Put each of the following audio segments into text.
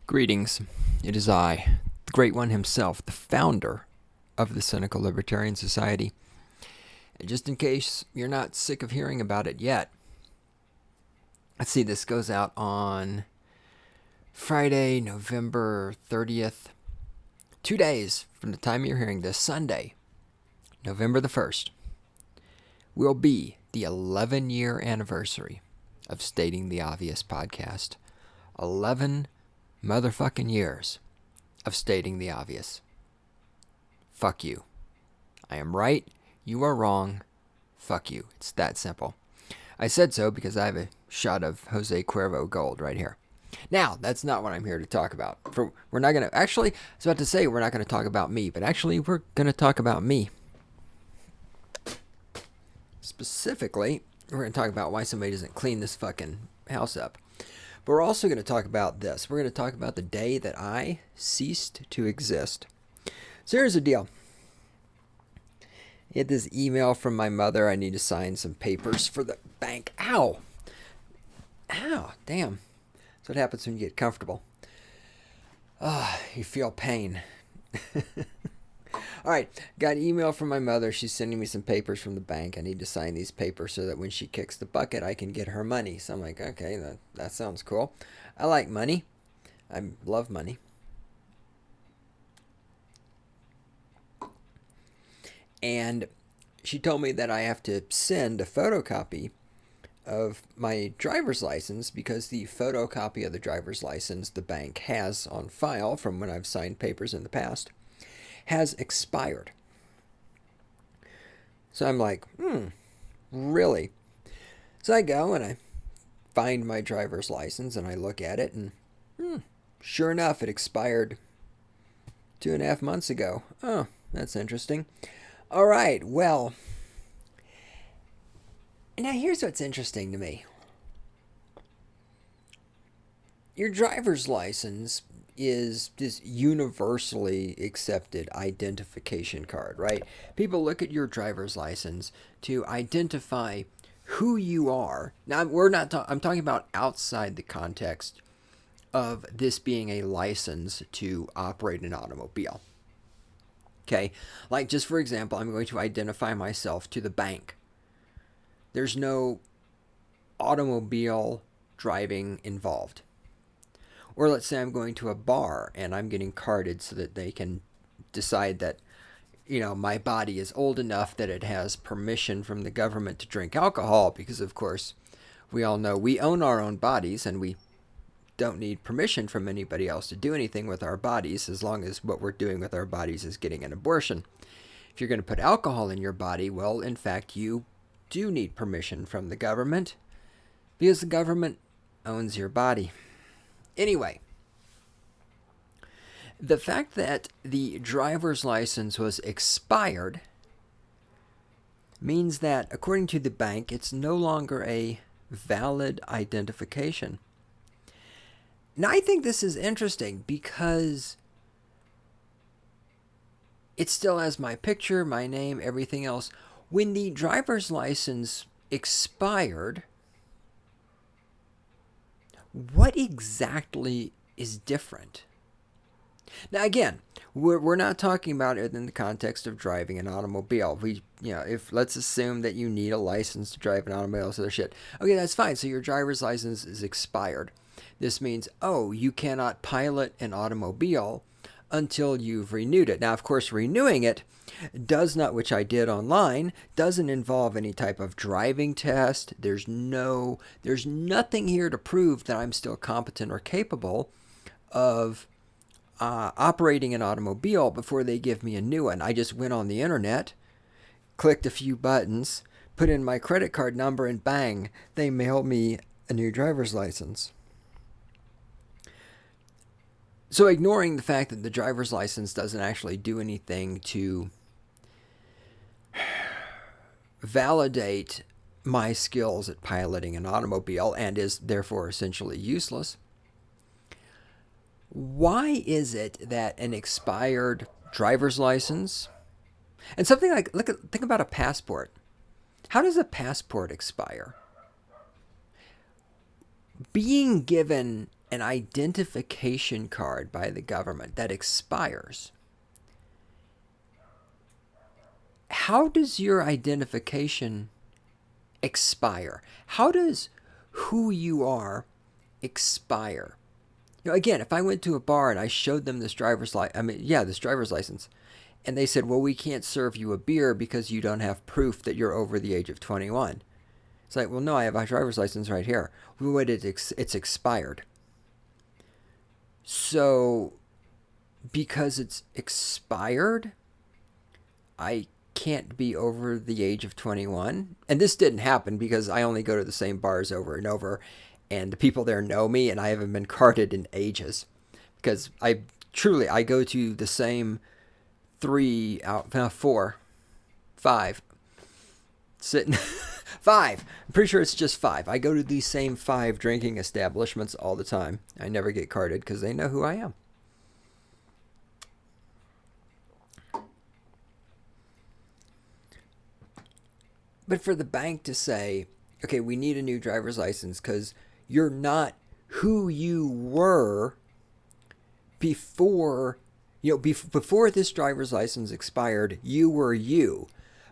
Greetings. It is I, the Great One himself, the founder of the Cynical Libertarian Society. And just in case you're not sick of hearing about it yet, let's see, this goes out on Friday, November 30th. 2 days from the time you're hearing this, Sunday, November the 1st, will be the 11-year anniversary of Stating the Obvious podcast. 11 motherfucking years of stating the obvious. Fuck you. I am right. You are wrong. Fuck you. It's that simple. I said so because I have a shot of Jose Cuervo Gold right here. Now, that's not what I'm here to talk about. We're not going to... Actually, I was about to say we're not going to talk about me, but actually we're going to talk about me. Specifically, we're going to talk about why somebody doesn't clean this fucking house up. But we're also going to talk about this. We're going to talk about the day that I ceased to exist. So here's the deal. I get this email from my mother. I need to sign some papers for the bank. Ow! Ow, damn. That's what happens when you get comfortable. You feel pain. All right, got an email from my mother. She's sending me some papers from the bank. I need to sign these papers so that when she kicks the bucket, I can get her money. So I'm like, okay, that sounds cool. I like money. I love money. And she told me that I have to send a photocopy of my driver's license because the photocopy of the driver's license the bank has on file from when I've signed papers in the past has expired. So I'm like, really? So I go and I find my driver's license and I look at it and sure enough, it expired 2.5 months ago. Oh, that's interesting. All right, well, now here's what's interesting to me. Your driver's license is this universally accepted identification card, right? People look at your driver's license to identify who you are. Now, I'm talking about outside the context of this being a license to operate an automobile. Okay? Like, just for example, I'm going to identify myself to the bank. There's no automobile driving involved. Or let's say I'm going to a bar and I'm getting carded so that they can decide that, my body is old enough that it has permission from the government to drink alcohol because, of course, we all know we own our own bodies and we don't need permission from anybody else to do anything with our bodies as long as what we're doing with our bodies is getting an abortion. If you're going to put alcohol in your body, well, in fact, you do need permission from the government because the government owns your body. Anyway, the fact that the driver's license was expired means that, according to the bank, it's no longer a valid identification. Now, I think this is interesting because it still has my picture, my name, everything else. When the driver's license expired, what exactly is different? Now, again, we're not talking about it in the context of driving an automobile. If let's assume that you need a license to drive an automobile, so shit. Okay, that's fine. So your driver's license is expired. This means, you cannot pilot an automobile until you've renewed it. Now, of course, renewing it does not, which I did online, doesn't involve any type of driving test. There's nothing here to prove that I'm still competent or capable of operating an automobile before they give me a new one. I just went on the internet, clicked a few buttons, put in my credit card number, and bang, they mailed me a new driver's license. So ignoring the fact that the driver's license doesn't actually do anything to validate my skills at piloting an automobile and is therefore essentially useless, why is it that an expired driver's license and something like, think about a passport. How does a passport expire? Being given an identification card by the government that expires, how does your identification expire? How does who you are expire? Again, if I went to a bar and I showed them this driver's license, and they said, well, we can't serve you a beer because you don't have proof that you're over the age of 21. It's like, well, no, I have a driver's license right here. It's expired. So, because it's expired, I can't be over the age of 21. And this didn't happen because I only go to the same bars over and over, and the people there know me, and I haven't been carded in ages. Because I go to the same 5 sitting 5. I'm pretty sure it's just 5. I go to these same 5 drinking establishments all the time. I never get carded because they know who I am. But for the bank to say, okay, we need a new driver's license because you're not who you were before. Before this driver's license expired, you were you.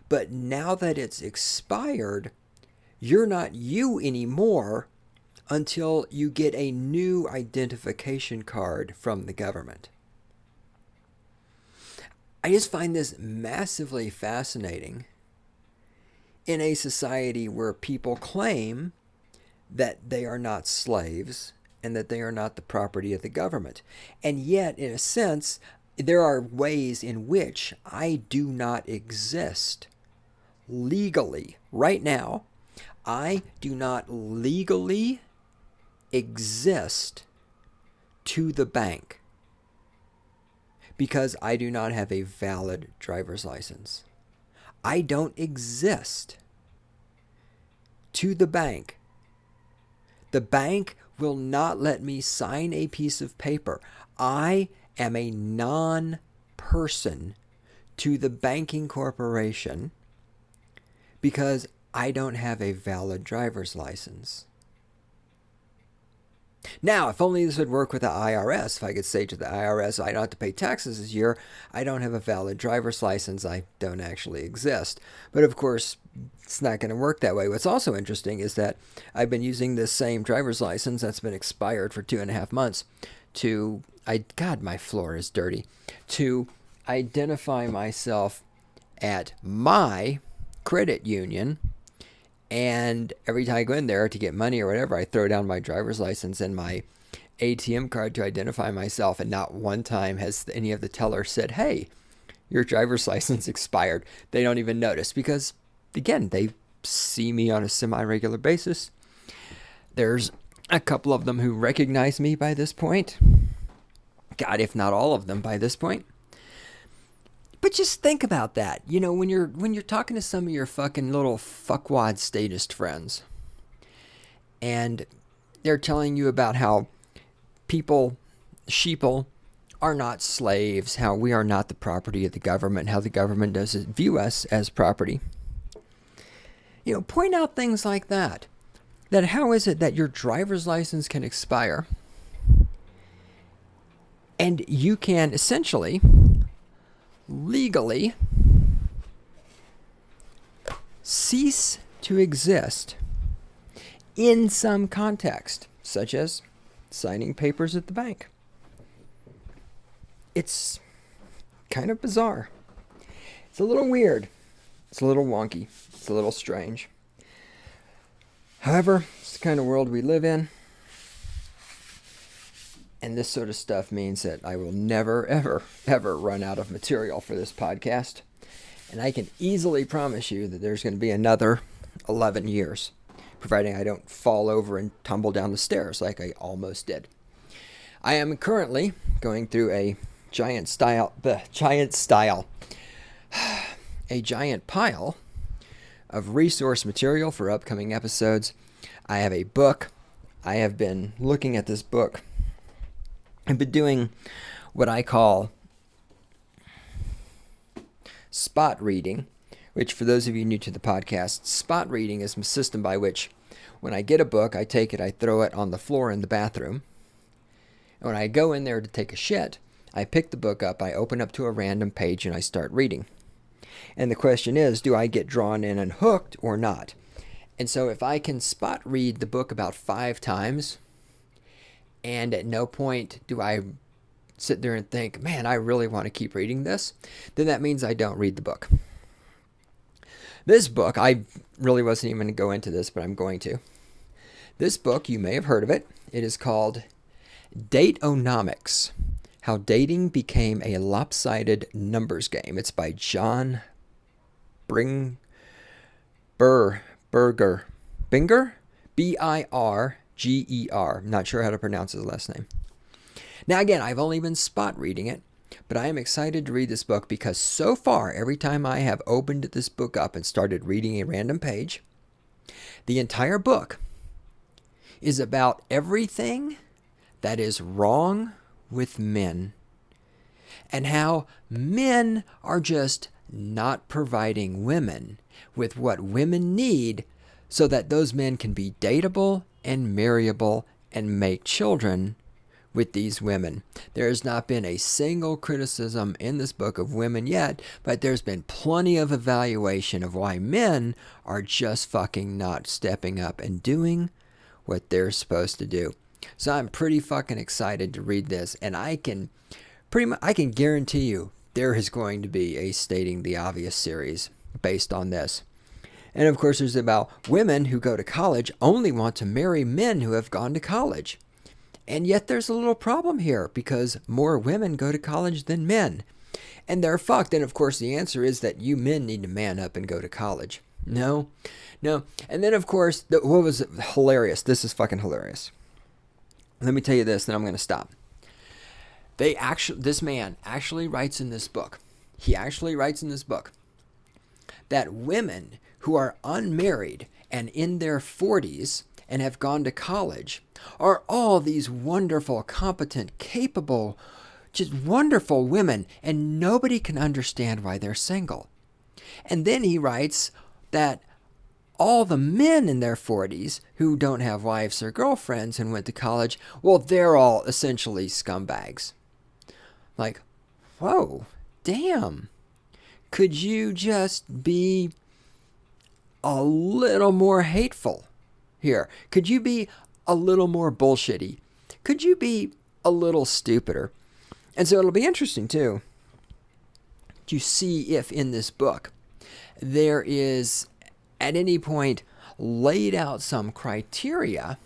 But now that it's expired, you're not you anymore until you get a new identification card from the government. I just find this massively fascinating in a society where people claim that they are not slaves and that they are not the property of the government. And yet, in a sense, there are ways in which I do not exist legally. Right now, I do not legally exist to the bank because I do not have a valid driver's license. I don't exist to the bank. The bank will not let me sign a piece of paper. I am a non-person to the banking corporation because I don't have a valid driver's license. Now, if only this would work with the IRS, if I could say to the IRS, I don't have to pay taxes this year, I don't have a valid driver's license, I don't actually exist. But of course, it's not going to work that way. What's also interesting is that I've been using this same driver's license that's been expired for 2.5 months God, my floor is dirty, to identify myself at my credit union. And every time I go in there to get money or whatever, I throw down my driver's license and my ATM card to identify myself. And not one time has any of the tellers said, hey, your driver's license expired. They don't even notice because, again, they see me on a semi-regular basis. There's a couple of them who recognize me by this point. God, if not all of them by this point. But just think about that. When you're talking to some of your fucking little fuckwad statist friends, and they're telling you about how sheeple are not slaves, how we are not the property of the government, how the government doesn't view us as property. Point out things like that. That how is it that your driver's license can expire and you can essentially legally cease to exist in some context, such as signing papers at the bank. It's kind of bizarre. It's a little weird. It's a little wonky. It's a little strange. However, it's the kind of world we live in. And this sort of stuff means that I will never, ever, ever run out of material for this podcast. And I can easily promise you that there's going to be another 11 years, providing I don't fall over and tumble down the stairs like I almost did. I am currently going through a giant pile of resource material for upcoming episodes. I have a book. I have been looking at this book. I've been doing what I call spot reading, which for those of you new to the podcast, spot reading is a system by which when I get a book, I take it, I throw it on the floor in the bathroom, And when I go in there to take a shit, I pick the book up, I open up to a random page, and I start reading. And the question is, do I get drawn in and hooked or not? And so if I can spot read the book about 5 times, and at no point do I sit there and think, man, I really want to keep reading this, then that means I don't read the book. This book, I really wasn't even going to go into this, but I'm going to. This book, you may have heard of it. It is called Date-onomics: How Dating Became a Lopsided Numbers Game. It's by John Birger. B-I-R-G-E-R. I'm not sure how to pronounce his last name. Now, again, I've only been spot reading it, but I am excited to read this book because so far, every time I have opened this book up and started reading a random page, the entire book is about everything that is wrong with men and how men are just not providing women with what women need so that those men can be dateable and marryable and make children with these women. There has not been a single criticism in this book of women yet, but there's been plenty of evaluation of why men are just fucking not stepping up and doing what they're supposed to do. So I'm pretty fucking excited to read this, and I can guarantee you there is going to be a Stating the Obvious series based on this. And of course, there's about women who go to college only want to marry men who have gone to college. And yet there's a little problem here because more women go to college than men. And they're fucked. And of course, the answer is that you men need to man up and go to college. No. And then, of course, what was hilarious? This is fucking hilarious. Let me tell you this, then I'm going to stop. This man actually writes in this book. He actually writes in this book that women who are unmarried and in their 40s and have gone to college are all these wonderful, competent, capable, just wonderful women, and nobody can understand why they're single. And then he writes that all the men in their 40s who don't have wives or girlfriends and went to college, well, they're all essentially scumbags. Like, whoa, damn. Could you just be a little more hateful here? Could you be a little more bullshitty? Could you be a little stupider? And so it'll be interesting, too, to see if in this book there is at any point laid out some criteria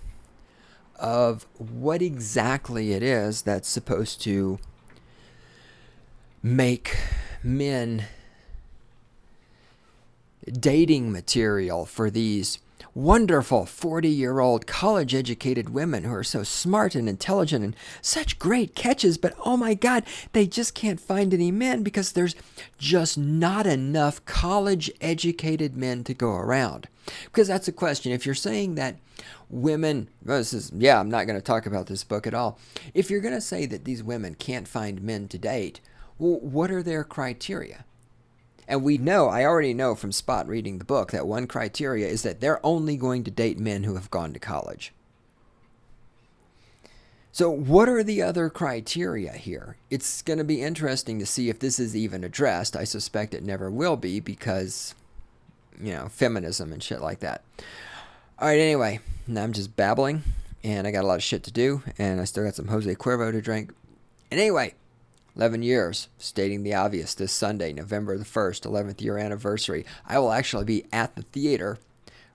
of what exactly it is that's supposed to make men dating material for these wonderful 40-year-old college-educated women who are so smart and intelligent and such great catches, but oh my God, they just can't find any men because there's just not enough college-educated men to go around. Because that's a question. If you're saying that women, I'm not going to talk about this book at all. If you're going to say that these women can't find men to date, well, what are their criteria? And I already know from spot reading the book that one criteria is that they're only going to date men who have gone to college. So what are the other criteria here? It's going to be interesting to see if this is even addressed. I suspect it never will be because, feminism and shit like that. All right, anyway, now I'm just babbling, and I got a lot of shit to do, and I still got some Jose Cuervo to drink. And anyway, 11 years, Stating the Obvious, this Sunday, November the 1st, 11th year anniversary. I will actually be at the theater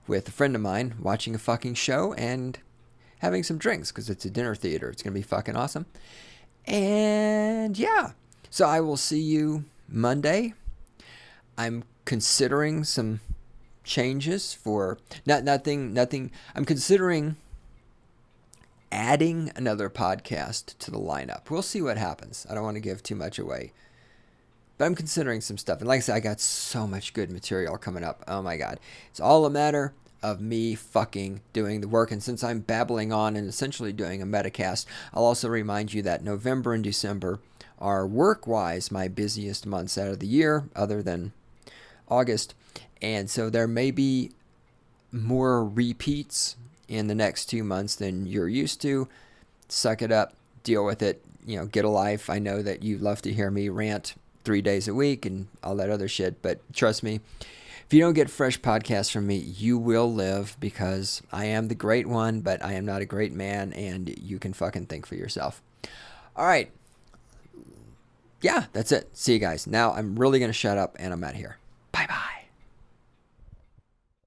with a friend of mine watching a fucking show and having some drinks because it's a dinner theater. It's going to be fucking awesome. And yeah, so I will see you Monday. I'm considering some changes for, nothing. I'm considering adding another podcast to the lineup. We'll see what happens. I don't want to give too much away. But I'm considering some stuff. And like I said, I got so much good material coming up. Oh my God. It's all a matter of me fucking doing the work. And since I'm babbling on and essentially doing a metacast, I'll also remind you that November and December are work-wise my busiest months out of the year, other than August. And so there may be more repeats in the next 2 months than you're used to. Suck it up. deal with it. Get a life. I know that you love to hear me rant 3 days a week and all that other shit, but trust me, if you don't get fresh podcasts from me, you will live, because I am the great one, but I am not a great man, and you can fucking think for yourself. All right. Yeah, that's it. See you guys. Now I'm really going to shut up, and I'm out of here.